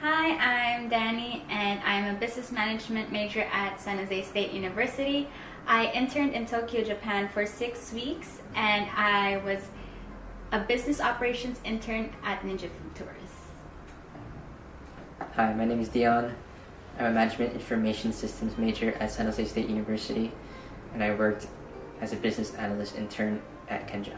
Hi, I'm Dani and I'm a business management major at San Jose State University. I interned in Tokyo, Japan for 6 weeks and I was a business operations intern at Ninja Food Tours. Hi, my name is Dion. I'm a management information systems major at San Jose State University and I worked as a business analyst intern at Kenja.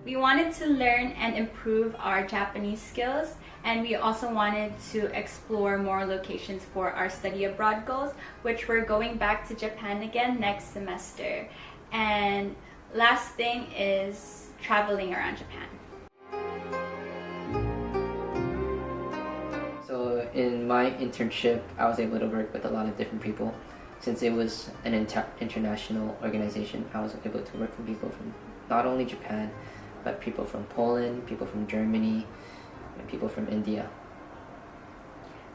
We wanted to learn and improve our Japanese skills, and we also wanted to explore more locations for our study abroad goals, which we're going back to Japan again next semester. And last thing is traveling around Japan. So in my internship, I was able to work with a lot of different people. Since it was an international organization, I was able to work with people from not only Japan, but people from Poland, people from Germany, and people from India.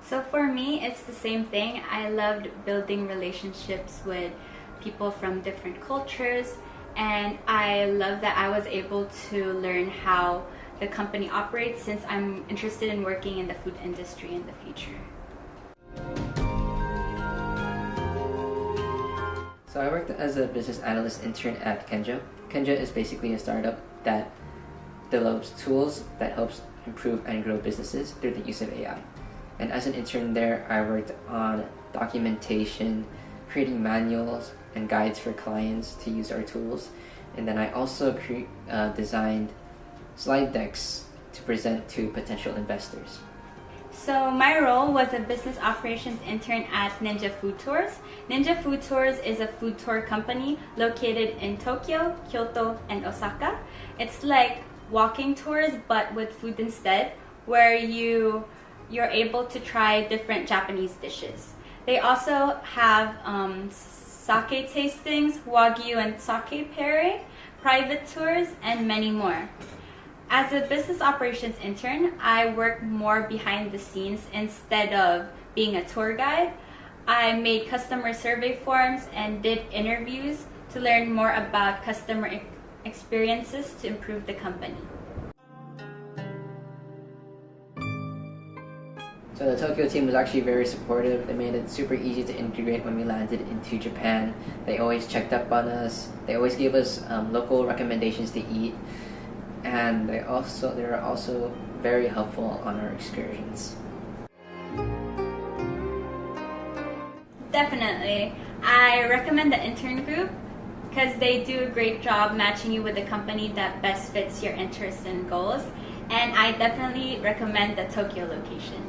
So for me, it's the same thing. I loved building relationships with people from different cultures, and I love that I was able to learn how the company operates since I'm interested in working in the food industry in the future. So I worked as a business analyst intern at Kenja. Kenja is basically a startup that develops tools that helps improve and grow businesses through the use of AI. And as an intern there, I worked on documentation, creating manuals and guides for clients to use our tools. And then I also designed slide decks to present to potential investors. So my role was a business operations intern at Ninja Food Tours. Ninja Food Tours is a food tour company located in Tokyo, Kyoto, and Osaka. It's like walking tours but with food instead, where you're able to try different Japanese dishes. They also have sake tastings, wagyu and sake pairing, private tours, and many more. As a business operations intern, I work more behind the scenes instead of being a tour guide. I made customer survey forms and did interviews to learn more about customer experiences to improve the company. So the Tokyo team was actually very supportive. They made it super easy to integrate when we landed into Japan. They always checked up on us. They always gave us local recommendations to eat. And they were also very helpful on our excursions. Definitely. I recommend the Intern Group because they do a great job matching you with a company that best fits your interests and goals. And I definitely recommend the Tokyo location.